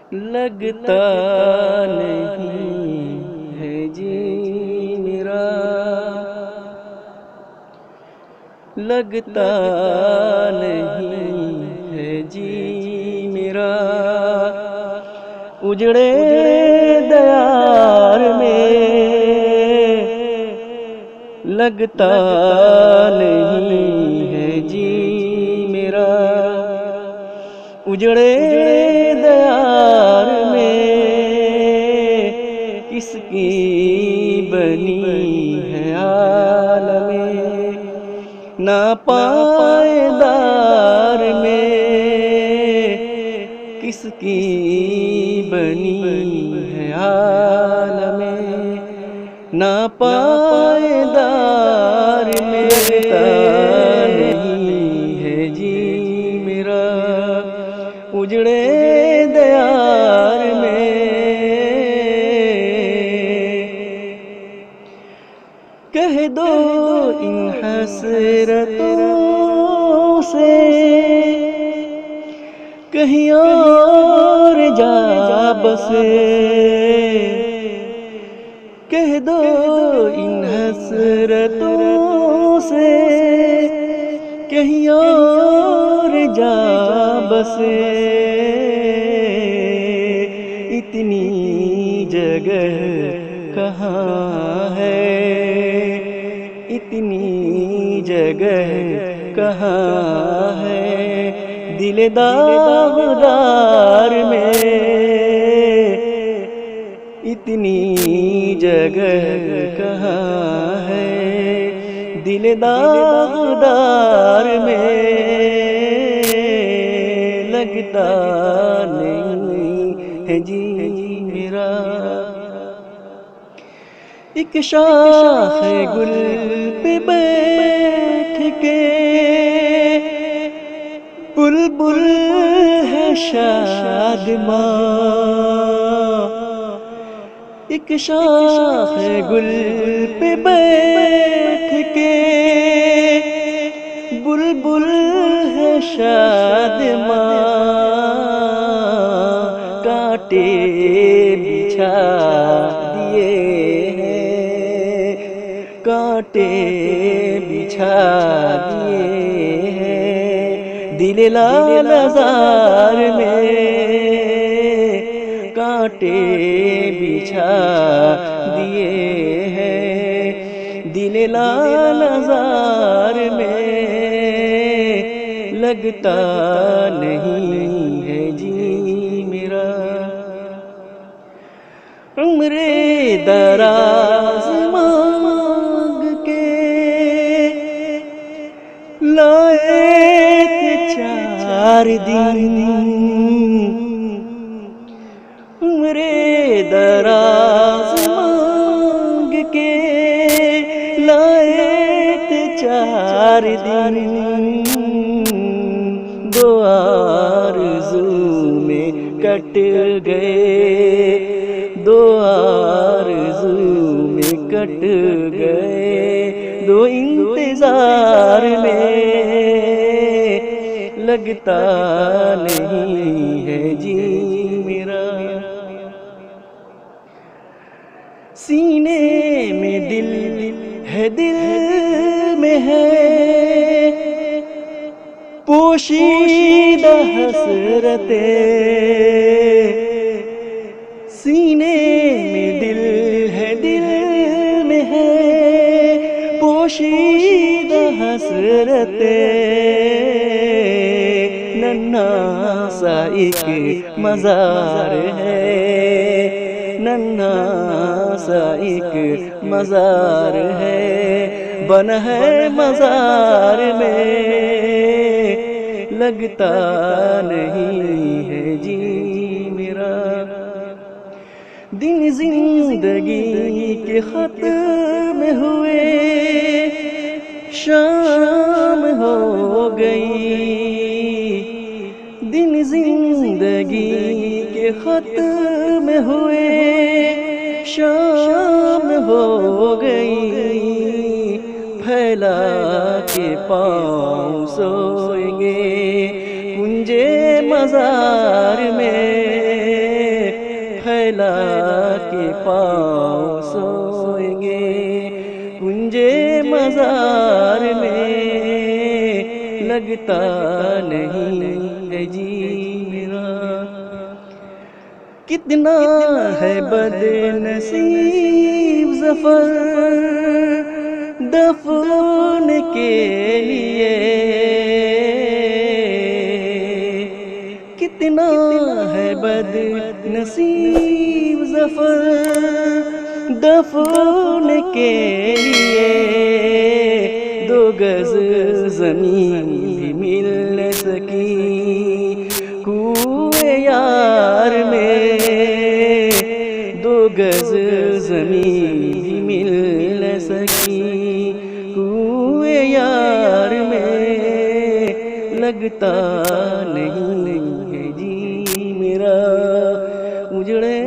लगता नहीं है जी मेरा, लगता नहीं है जी मेरा। उजड़े दयार में लगता नहीं है जी मेरा। उजड़े दयार में किसकी बनी है आलमे, ना पायदार में किसकी बनी है आलमे, ना पायदार में लगता नहीं है जी मेरा। उजड़े दयार में कह दो इन हसरतों से कहीं और जा बसे, कह दो इन हसरतों से कहीं और जा बसे। इतनी जगह कहाँ है, इतनी जगह कहाँ है दिल दागदार में। इतनी जगह कहाँ है दिल दागदार में, लगता नहीं है जी मेरा। एक शाख गुल पे बैठ के बुलबुल है शादमां, एक शाख गुल पे बैठ के बुलबुल है शादमां। कांटे बिछा दिए हैं, कांटे बिछा दिए हैं दिल लालजार में। कांटे बिछा दिए हैं दिल लालजार में, लगता नहीं है जी मेरा। उम्रे दराज मांग के लाए थे 4 दिन, उम्रे दराज मांग के लाए थे 4 दिन। दो आरज़ू में कट गए, दो आरज़ू में कट गए दो इंतजार में, लगता नहीं है जी मेरा। सीने में दिल है, दिल में है पोशीदा हसरतें। सीने में दिल है, दिल में है पोशीदा हसरतें। नन्हा सा एक मज़ार है, नन्हा सा एक मज़ार है बन है मज़ार में, लगता नहीं है जी मेरा। दिन जिंदगी के खत्म हुए शाम हो गई, दिन जिंदगी के खत्म हुए शाम हो गई। फैला के पाँव सोएंगे कुंजे मज़ार में, फैला के पाँव सोएंगे कुंजे मज़ार में, लगता नहीं है जी मेरा। कितना है बदनसीब ज़फ़र दफन के लिए, कितना है बदनसीब ज़फ़र दफन के लिए। 2 गज़ ज़मीन भी मिल न सकी कुए यार में, 2 गज़ ज़मीन भी मिल न सकी कुए यार में, लगता नहीं है जी मेरा। उजड़े